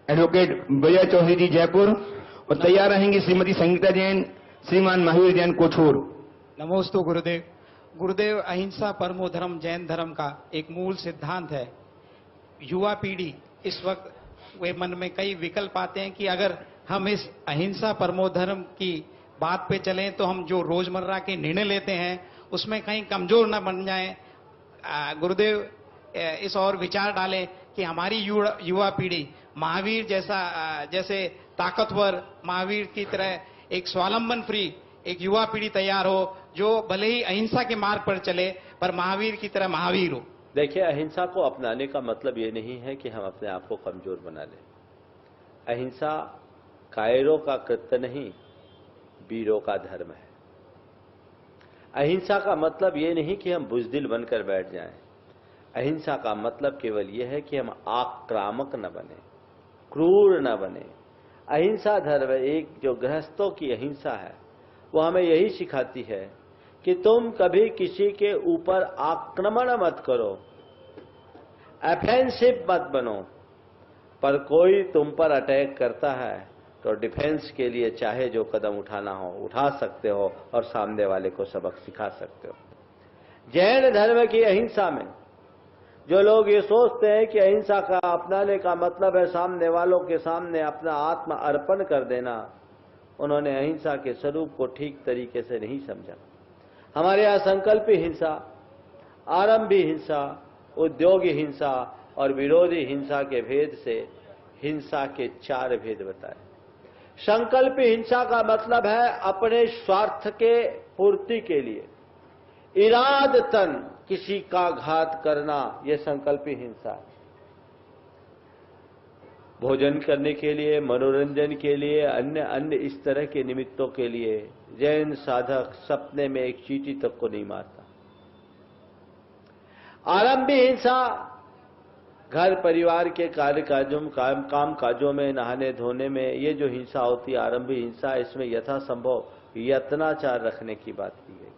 Advocate विजय चौधरी जी जयपुर, और तैयार रहेंगी श्रीमती संगीता जैन, श्रीमान महावीर जैन कोछूर। नमोस्तु गुरुदेव। गुरुदेव, अहिंसा परमो धर्म जैन धर्म का एक मूल सिद्धांत है। युवा पीढ़ी इस वक्त वे मन में कई विकल्प आते हैं कि अगर हम इस अहिंसा परमो धर्म की बात पे चलें तो हम जो रोजमर्रा के निर्णय लेते हैं उसमें कहीं कमजोर न बन जाएं। गुरुदेव इस और विचार डालें कि हमारी युवा पीढ़ी महावीर जैसे ताकतवर महावीर की तरह एक स्वावलंबन फ्री एक युवा पीढ़ी तैयार हो जो भले ही अहिंसा के मार्ग पर चले पर महावीर की तरह महावीर हो। देखिए, अहिंसा को अपनाने का मतलब ये नहीं है कि हम अपने आप को कमजोर बना लें। अहिंसा कायरों का कृत्य नहीं, वीरों का धर्म है। अहिंसा का मतलब ये नहीं कि हम बुजदिल बनकर बैठ जाएं। अहिंसा का मतलब केवल यह है कि हम आक्रामक न बने, क्रूर न बने। अहिंसा धर्म एक जो गृहस्थों की अहिंसा है वो हमें यही सिखाती है कि तुम कभी किसी के ऊपर आक्रमण मत करो, ऑफेंसिव मत बनो, पर कोई तुम पर अटैक करता है तो डिफेंस के लिए चाहे जो कदम उठाना हो उठा सकते हो और सामने वाले को सबक सिखा सकते हो। जैन धर्म की अहिंसा में जो लोग ये सोचते हैं कि अहिंसा का अपनाने का मतलब है सामने वालों के सामने अपना आत्म अर्पण कर देना, उन्होंने अहिंसा के स्वरूप को ठीक तरीके से नहीं समझा। हमारे यहाँ संकल्पी हिंसा, आरंभी हिंसा, उद्योगी हिंसा और विरोधी हिंसा के भेद से हिंसा के 4 भेद बताए। संकल्पी हिंसा का मतलब है अपने स्वार्थ के पूर्ति के लिए इरादतन किसी का घात करना, यह संकल्पी हिंसा है। भोजन करने के लिए, मनोरंजन के लिए, अन्य इस तरह के निमित्तों के लिए जैन साधक सपने में एक चींटी तक को नहीं मारता। आरंभी हिंसा घर परिवार के कार्य काजों काम काजों में, नहाने धोने में, ये जो हिंसा होती है आरंभी हिंसा, इसमें यथासंभव यत्नाचार रखने की बात की गई।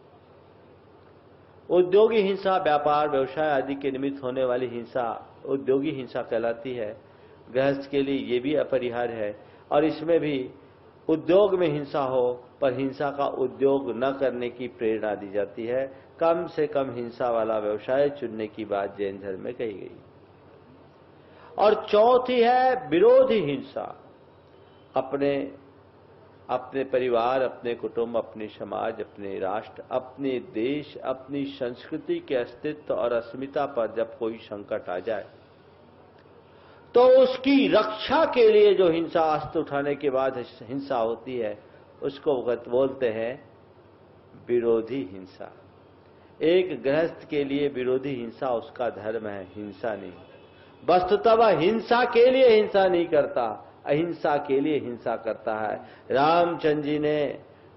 उद्योगी हिंसा व्यापार व्यवसाय आदि के निमित्त होने वाली हिंसा उद्योगी हिंसा कहलाती है। गृहस्थ के लिए ये भी अपरिहार्य है और इसमें भी उद्योग में हिंसा हो पर हिंसा का उद्योग न करने की प्रेरणा दी जाती है। कम से कम हिंसा वाला व्यवसाय चुनने की बात जैन धर्म में कही गई। और चौथी है विरोधी हिंसा। अपने परिवार, अपने कुटुंब, अपने समाज, अपने राष्ट्र, अपने देश, अपनी संस्कृति के अस्तित्व और अस्मिता पर जब कोई संकट आ जाए तो उसकी रक्षा के लिए जो हिंसा अस्त्र उठाने के बाद हिंसा होती है उसको बोलते हैं विरोधी हिंसा। एक गृहस्थ के लिए विरोधी हिंसा उसका धर्म है, हिंसा नहीं। वस्तुतः वह हिंसा के लिए हिंसा नहीं करता, अहिंसा के लिए हिंसा करता है। रामचंद्र जी ने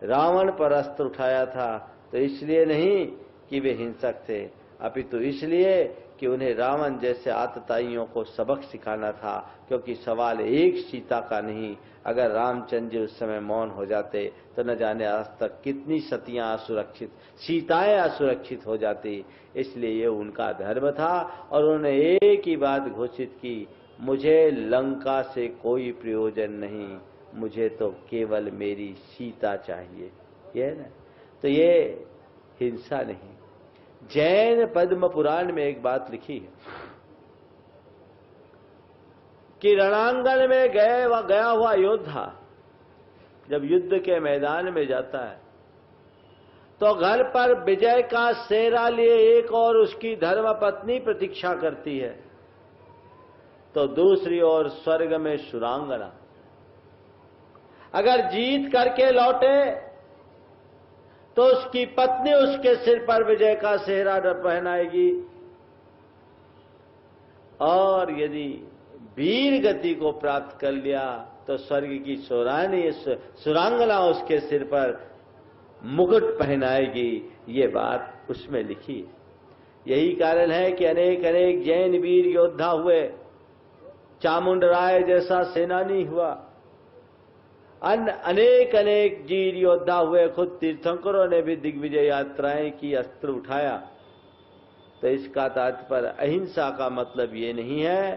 रावण पर अस्त्र उठाया था तो इसलिए नहीं कि वे हिंसक थे, अपितु इसलिए कि उन्हें रावण जैसे आतताइयों को सबक सिखाना था। क्योंकि सवाल एक सीता का नहीं, अगर रामचंद्र जी उस समय मौन हो जाते तो न जाने आज तक कितनी सतियां असुरक्षित, सीताएं असुरक्षित हो जाती। इसलिए ये उनका धर्म था और उन्होंने एक ही बात घोषित की, मुझे लंका से कोई प्रयोजन नहीं, मुझे तो केवल मेरी सीता चाहिए। ये है ना, तो ये हिंसा नहीं। जैन पद्म पुराण में एक बात लिखी है कि रणांगण में गया हुआ योद्धा जब युद्ध के मैदान में जाता है तो घर पर विजय का सेहरा लिए एक और उसकी धर्म पत्नी प्रतीक्षा करती है, तो दूसरी ओर स्वर्ग में सुरांगना। अगर जीत करके लौटे तो उसकी पत्नी उसके सिर पर विजय का सेहरा पहनाएगी, और यदि वीर गति को प्राप्त कर लिया तो स्वर्ग की सुरांगना उसके सिर पर मुकुट पहनाएगी। ये बात उसमें लिखी है। यही कारण है कि अनेक अनेक जैन वीर योद्धा हुए, चामुंड राय जैसा सेनानी हुआ, अनेक अनेक वीर योद्धा हुए, खुद तीर्थंकरों ने भी दिग्विजय यात्राएं की, अस्त्र उठाया। तो इसका तात्पर्य अहिंसा का मतलब ये नहीं है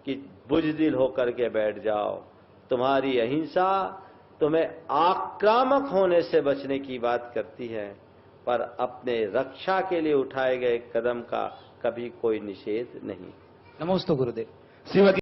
कि बुजदिल होकर के बैठ जाओ। तुम्हारी अहिंसा तुम्हें आक्रामक होने से बचने की बात करती है, पर अपने रक्षा के लिए उठाए गए कदम का कभी कोई निषेध नहीं। नमोस्तु गुरुदेव। श्रीमती